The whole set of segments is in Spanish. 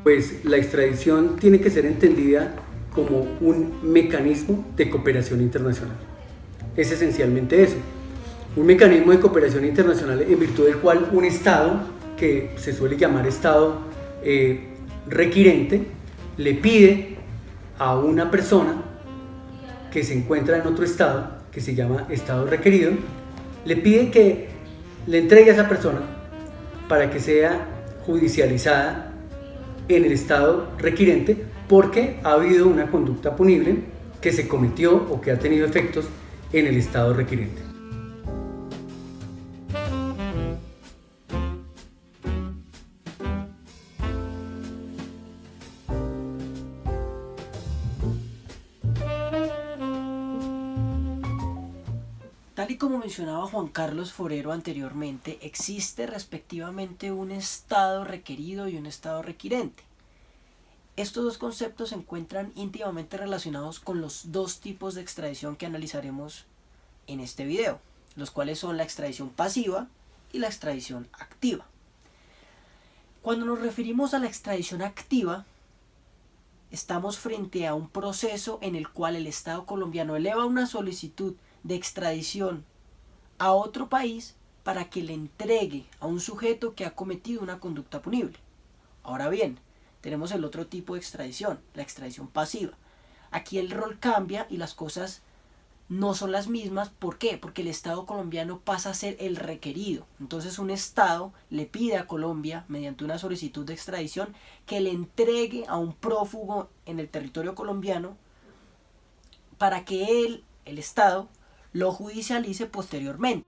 Pues la extradición tiene que ser entendida como un mecanismo de cooperación internacional. Es esencialmente eso. Un mecanismo de cooperación internacional en virtud del cual un Estado, que se suele llamar Estado requirente, le pide a una persona que se encuentra en otro Estado, que se llama Estado requerido, le pide que le entregue a esa persona para que sea judicializada en el Estado requirente porque ha habido una conducta punible que se cometió o que ha tenido efectos en el Estado requirente. Tal y como mencionaba Juan Carlos Forero anteriormente, existe respectivamente un estado requerido y un estado requirente. Estos dos conceptos se encuentran íntimamente relacionados con los dos tipos de extradición que analizaremos en este video, los cuales son la extradición pasiva y la extradición activa. Cuando nos referimos a la extradición activa, estamos frente a un proceso en el cual el Estado colombiano eleva una solicitud de extradición a otro país para que le entregue a un sujeto que ha cometido una conducta punible. Ahora bien, tenemos el otro tipo de extradición, la extradición pasiva. Aquí el rol cambia y las cosas no son las mismas. ¿Por qué? Porque el Estado colombiano pasa a ser el requerido. Entonces un Estado le pide a Colombia, mediante una solicitud de extradición, que le entregue a un prófugo en el territorio colombiano para que él, el Estado, lo judicialice posteriormente.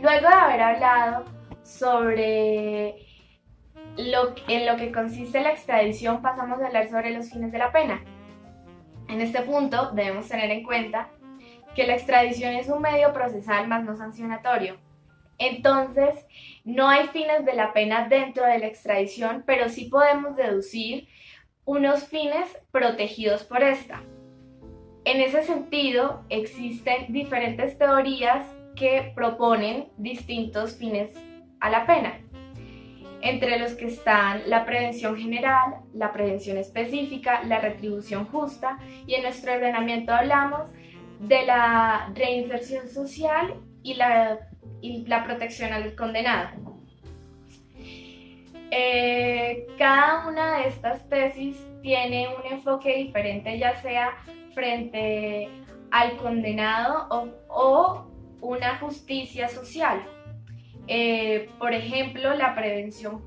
Luego de haber hablado sobre en lo que consiste la extradición, pasamos a hablar sobre los fines de la pena. En este punto debemos tener en cuenta que la extradición es un medio procesal más no sancionatorio. Entonces, no hay fines de la pena dentro de la extradición, pero sí podemos deducir unos fines protegidos por esta. En ese sentido, existen diferentes teorías que proponen distintos fines a la pena, entre los que están la prevención general, la prevención específica, la retribución justa, y en nuestro ordenamiento hablamos de la reinserción social y la protección al condenado. cada una de estas tesis tiene un enfoque diferente, ya sea frente al condenado o una justicia social. Por ejemplo, la prevención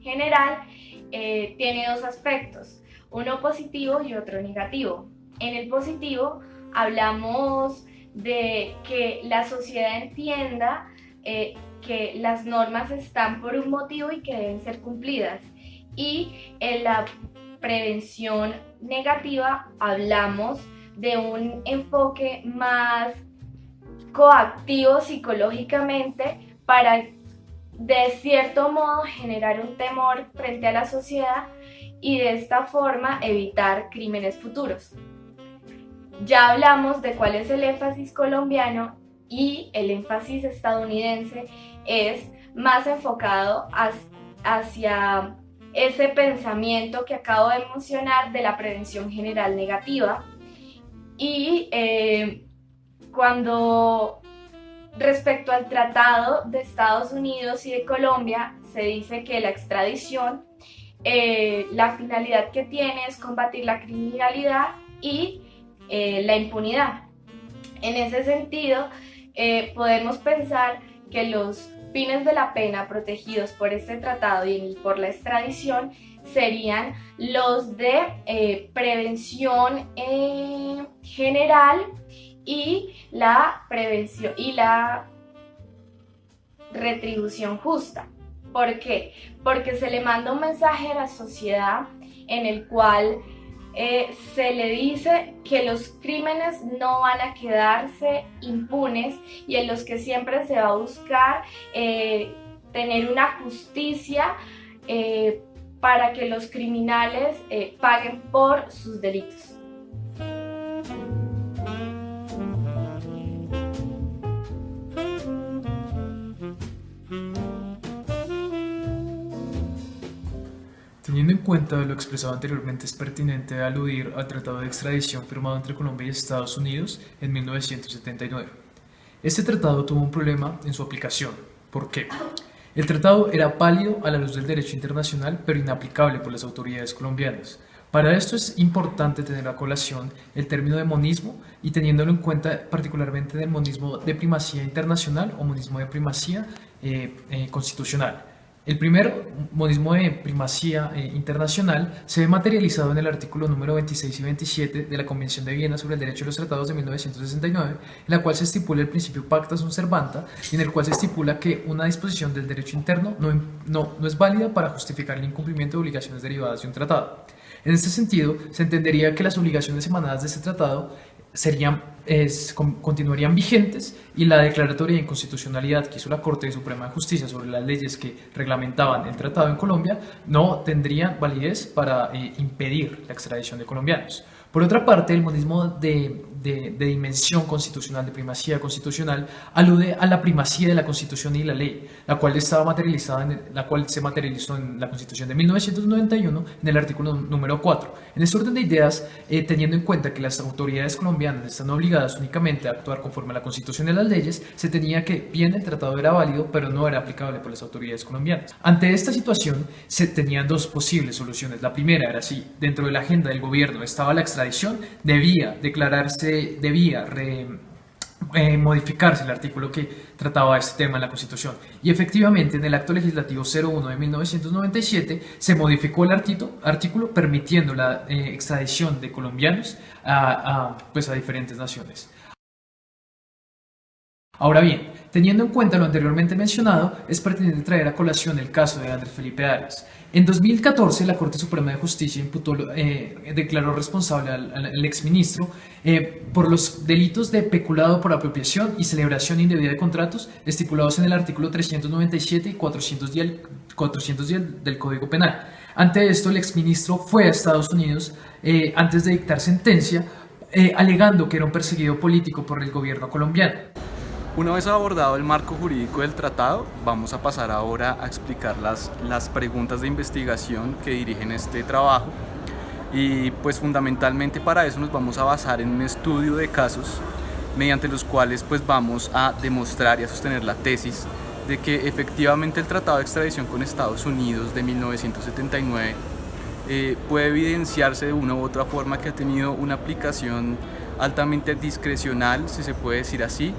general tiene dos aspectos, uno positivo y otro negativo. En el positivo hablamos de que la sociedad entienda que las normas están por un motivo y que deben ser cumplidas. Y en la prevención negativa hablamos de un enfoque más coactivo psicológicamente para, de cierto modo, generar un temor frente a la sociedad y de esta forma evitar crímenes futuros. Ya hablamos de cuál es el énfasis colombiano y el énfasis estadounidense es más enfocado hacia ese pensamiento que acabo de mencionar de la prevención general negativa. Y cuando respecto al tratado de Estados Unidos y de Colombia, se dice que la extradición, la finalidad que tiene es combatir la criminalidad y la impunidad. En ese sentido, podemos pensar que los fines de la pena protegidos por este tratado y por la extradición serían los de prevención general y la prevención y la retribución justa. ¿Por qué? Porque se le manda un mensaje a la sociedad en el cual se le dice que los crímenes no van a quedarse impunes y en los que siempre se va a buscar tener una justicia para que los criminales paguen por sus delitos. Teniendo en cuenta lo expresado anteriormente, es pertinente aludir al Tratado de Extradición firmado entre Colombia y Estados Unidos en 1979. Este tratado tuvo un problema en su aplicación. ¿Por qué? El tratado era válido a la luz del derecho internacional, pero inaplicable por las autoridades colombianas. Para esto es importante tener a colación el término de monismo y teniéndolo en cuenta particularmente del monismo de primacía internacional o monismo de primacía constitucional. El primer monismo de primacía internacional se ve materializado en el artículo número 26 y 27 de la Convención de Viena sobre el Derecho de los Tratados de 1969, en la cual se estipula el principio pacta sunt servanda y en el cual se estipula que una disposición del derecho interno no es válida para justificar el incumplimiento de obligaciones derivadas de un tratado. En este sentido, se entendería que las obligaciones emanadas de este tratado continuarían vigentes y la declaratoria de inconstitucionalidad que hizo la Corte Suprema de Justicia sobre las leyes que reglamentaban el tratado en Colombia no tendrían validez para impedir la extradición de colombianos. Por otra parte, el monismo de dimensión constitucional, de primacía constitucional, alude a la primacía de la Constitución y la ley, la cual se materializó en la Constitución de 1991 en el artículo número 4. En este orden de ideas, teniendo en cuenta que las autoridades colombianas están obligadas únicamente a actuar conforme a la Constitución y las leyes, se tenía que bien el tratado era válido, pero no era aplicable por las autoridades colombianas. Ante esta situación, se tenían dos posibles soluciones. La primera era si dentro de la agenda del gobierno estaba la extradición, debía modificarse el artículo que trataba este tema en la Constitución. Y efectivamente, en el Acto Legislativo 01 de 1997 se modificó el artículo permitiendo la extradición de colombianos a diferentes naciones. Ahora bien, teniendo en cuenta lo anteriormente mencionado, es pertinente traer a colación el caso de Andrés Felipe Arias. En 2014, la Corte Suprema de Justicia declaró responsable al exministro por los delitos de peculado por apropiación y celebración indebida de contratos estipulados en el artículo 397 y 410 del Código Penal. Ante esto, el exministro fue a Estados Unidos antes de dictar sentencia, alegando que era un perseguido político por el gobierno colombiano. Una vez abordado el marco jurídico del tratado, vamos a pasar ahora a explicar las preguntas de investigación que dirigen este trabajo y pues fundamentalmente para eso nos vamos a basar en un estudio de casos mediante los cuales pues vamos a demostrar y a sostener la tesis de que efectivamente el Tratado de Extradición con Estados Unidos de 1979 puede evidenciarse de una u otra forma que ha tenido una aplicación altamente discrecional, si se puede decir así,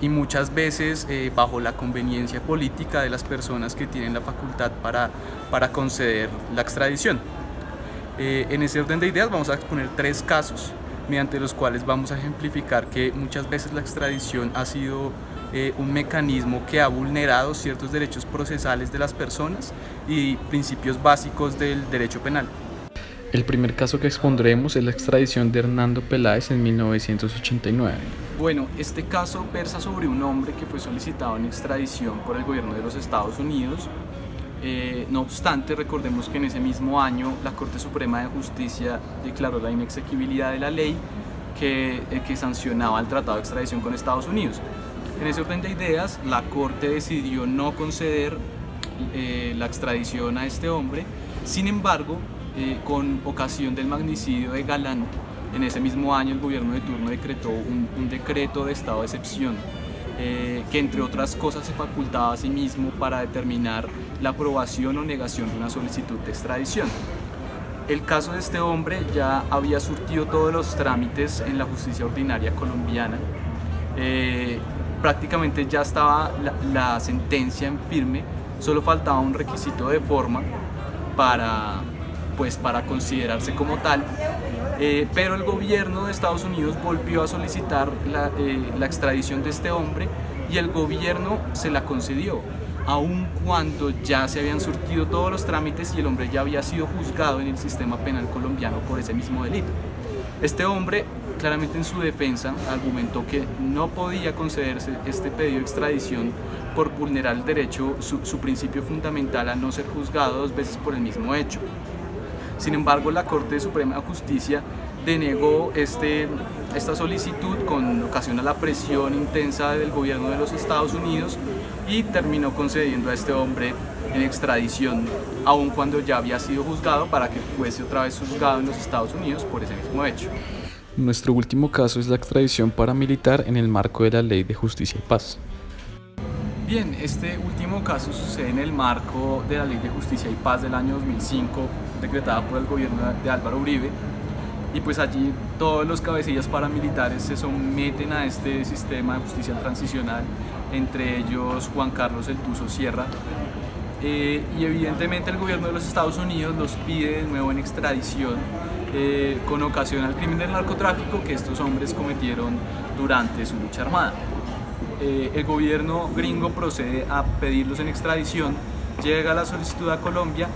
y muchas veces bajo la conveniencia política de las personas que tienen la facultad para conceder la extradición. En ese orden de ideas vamos a exponer 3 casos mediante los cuales vamos a ejemplificar que muchas veces la extradición ha sido un mecanismo que ha vulnerado ciertos derechos procesales de las personas y principios básicos del derecho penal. El primer caso que expondremos es la extradición de Hernando Peláez en 1989. Bueno, este caso versa sobre un hombre que fue solicitado en extradición por el gobierno de los Estados Unidos. No obstante, recordemos que en ese mismo año la Corte Suprema de Justicia declaró la inexequibilidad de la ley que sancionaba el Tratado de Extradición con Estados Unidos. En ese orden de ideas, la Corte decidió no conceder la extradición a este hombre. Sin embargo, con ocasión del magnicidio de Galán, en ese mismo año el gobierno de turno decretó un decreto de estado de excepción que entre otras cosas se facultaba a sí mismo para determinar la aprobación o negación de una solicitud de extradición. El caso de este hombre ya había surtido todos los trámites en la justicia ordinaria colombiana. Prácticamente ya estaba la sentencia en firme, solo faltaba un requisito de forma para considerarse como tal, pero el gobierno de Estados Unidos volvió a solicitar la extradición de este hombre y el gobierno se la concedió, aun cuando ya se habían surtido todos los trámites y el hombre ya había sido juzgado en el sistema penal colombiano por ese mismo delito. Este hombre, claramente en su defensa, argumentó que no podía concederse este pedido de extradición por vulnerar el derecho, su principio fundamental a no ser juzgado 2 veces por el mismo hecho. Sin embargo, la Corte Suprema de Justicia denegó esta solicitud con ocasión a la presión intensa del gobierno de los Estados Unidos y terminó concediendo a este hombre en extradición, aun cuando ya había sido juzgado, para que fuese otra vez juzgado en los Estados Unidos por ese mismo hecho. Nuestro último caso es la extradición paramilitar en el marco de la Ley de Justicia y Paz. Bien, este último caso sucede en el marco de la Ley de Justicia y Paz del año 2005, decretada por el gobierno de Álvaro Uribe, y pues allí todos los cabecillas paramilitares se someten a este sistema de justicia transicional, entre ellos Juan Carlos El Tuzo Sierra, y evidentemente el gobierno de los Estados Unidos los pide de nuevo en extradición con ocasión al crimen del narcotráfico que estos hombres cometieron durante su lucha armada. El gobierno gringo procede a pedirlos en extradición, llega la solicitud a Colombia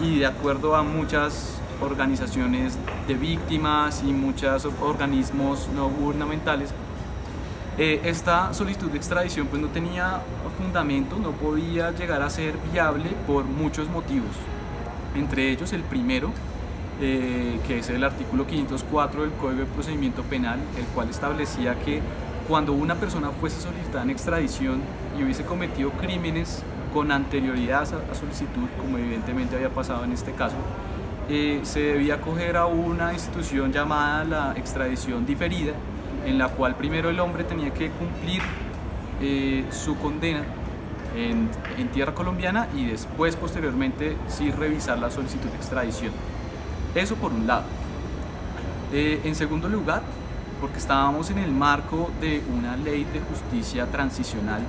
y de acuerdo a muchas organizaciones de víctimas y muchos organismos no gubernamentales, esta solicitud de extradición pues no tenía fundamento, no podía llegar a ser viable por muchos motivos. Entre ellos el primero, que es el artículo 504 del Código de Procedimiento Penal, el cual establecía que cuando una persona fuese solicitada en extradición y hubiese cometido crímenes con anterioridad a solicitud, como evidentemente había pasado en este caso, se debía acoger a una institución llamada la extradición diferida, en la cual primero el hombre tenía que cumplir su condena en tierra colombiana y después, posteriormente, sí revisar la solicitud de extradición. Eso por un lado. En segundo lugar, porque estábamos en el marco de una ley de justicia transicional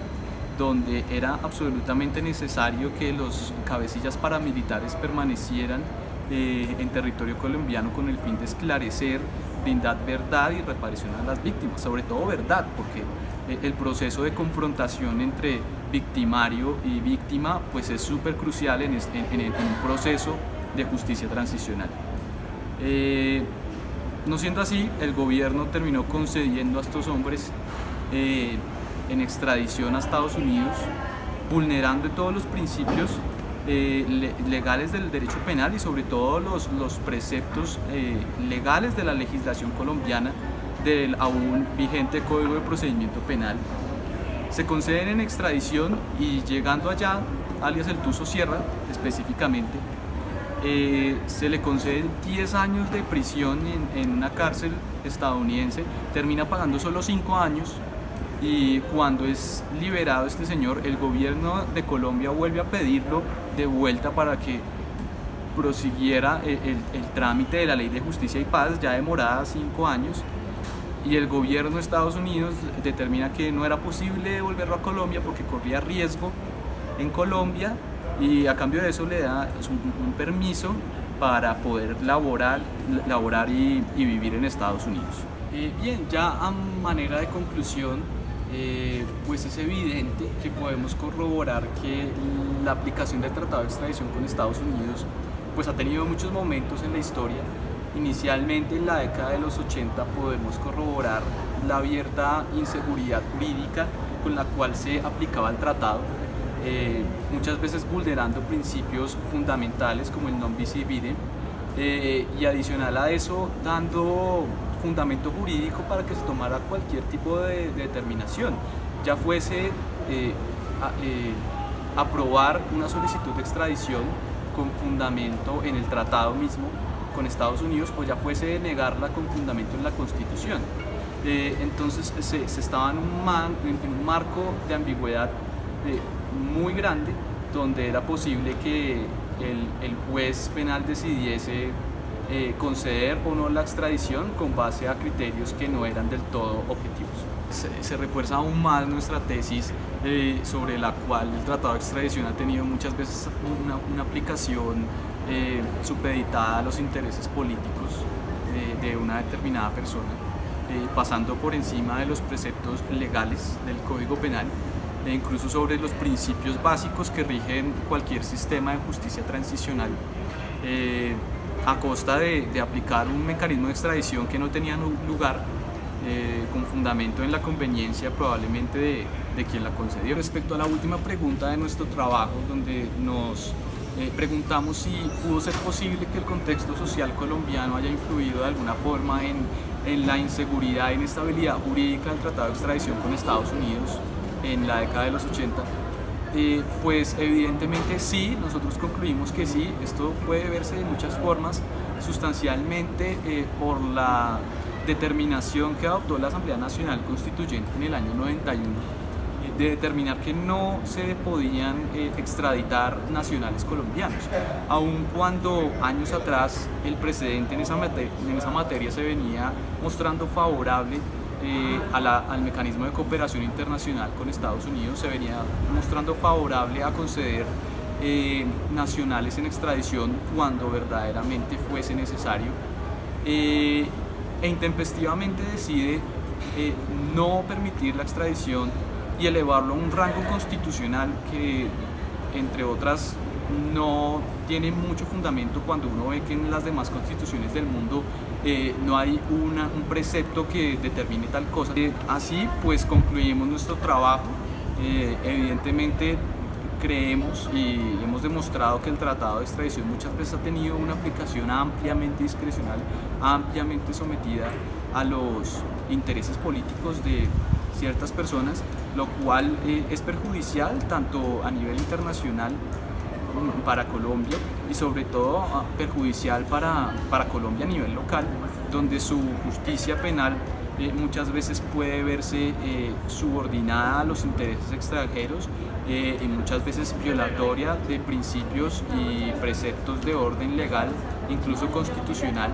donde era absolutamente necesario que los cabecillas paramilitares permanecieran en territorio colombiano con el fin de esclarecer, brindar verdad y reparación a las víctimas, sobre todo verdad, porque el proceso de confrontación entre victimario y víctima pues es súper crucial en un proceso de justicia transicional. No siendo así, el gobierno terminó concediendo a estos hombres en extradición a Estados Unidos, vulnerando todos los principios legales del derecho penal y sobre todo los preceptos legales de la legislación colombiana del aún vigente Código de Procedimiento Penal. Se conceden en extradición y llegando allá, alias El Tuzo Sierra específicamente, se le concede 10 años de prisión en una cárcel estadounidense, termina pagando solo 5 años y cuando es liberado este señor, el gobierno de Colombia vuelve a pedirlo de vuelta para que prosiguiera el trámite de la ley de justicia y paz, ya demorada 5 años, y el gobierno de Estados Unidos determina que no era posible devolverlo a Colombia porque corría riesgo en Colombia, y a cambio de eso le da un permiso para poder laborar y vivir en Estados Unidos. Bien, ya a manera de conclusión, pues es evidente que podemos corroborar que la aplicación del Tratado de Extradición con Estados Unidos pues ha tenido muchos momentos en la historia. Inicialmente, en la década de los 80, podemos corroborar la abierta inseguridad jurídica con la cual se aplicaba el tratado, muchas veces vulnerando principios fundamentales como el non bis in idem, y adicional a eso dando fundamento jurídico para que se tomara cualquier tipo de determinación, ya fuese aprobar una solicitud de extradición con fundamento en el tratado mismo con Estados Unidos, o ya fuese negarla con fundamento en la Constitución. Entonces se estaba en un marco de ambigüedad muy grande, donde era posible que el juez penal decidiese conceder o no la extradición con base a criterios que no eran del todo objetivos. Se refuerza aún más nuestra tesis sobre la cual el Tratado de Extradición ha tenido muchas veces una aplicación supeditada a los intereses políticos de una determinada persona, pasando por encima de los preceptos legales del Código Penal e incluso sobre los principios básicos que rigen cualquier sistema de justicia transicional, a costa de aplicar un mecanismo de extradición que no tenía lugar, con fundamento en la conveniencia probablemente de quien la concedió. Respecto a la última pregunta de nuestro trabajo, donde nos preguntamos si pudo ser posible que el contexto social colombiano haya influido de alguna forma en la inseguridad e inestabilidad jurídica del Tratado de Extradición con Estados Unidos en la década de los 80, pues evidentemente sí, nosotros concluimos que sí. Esto puede verse de muchas formas, sustancialmente por la determinación que adoptó la Asamblea Nacional Constituyente en el año 91, de determinar que no se podían extraditar nacionales colombianos, aun cuando años atrás el precedente en esa materia se venía mostrando favorable al mecanismo de cooperación internacional con Estados Unidos, se venía mostrando favorable a conceder nacionales en extradición cuando verdaderamente fuese necesario, e intempestivamente decide no permitir la extradición y elevarlo a un rango constitucional que, entre otras, no tiene mucho fundamento cuando uno ve que en las demás constituciones del mundo no hay un precepto que determine tal cosa. Así pues concluimos nuestro trabajo. Evidentemente creemos y hemos demostrado que el Tratado de Extradición muchas veces ha tenido una aplicación ampliamente discrecional, ampliamente sometida a los intereses políticos de ciertas personas, lo cual es perjudicial tanto a nivel internacional para Colombia y sobre todo perjudicial para Colombia a nivel local, donde su justicia penal muchas veces puede verse subordinada a los intereses extranjeros y muchas veces violatoria de principios y preceptos de orden legal, incluso constitucional,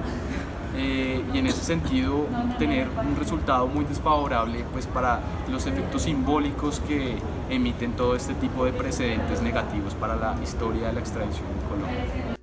y en ese sentido tener un resultado muy desfavorable pues para los efectos simbólicos que emiten todo este tipo de precedentes negativos para la historia de la extradición en Colombia.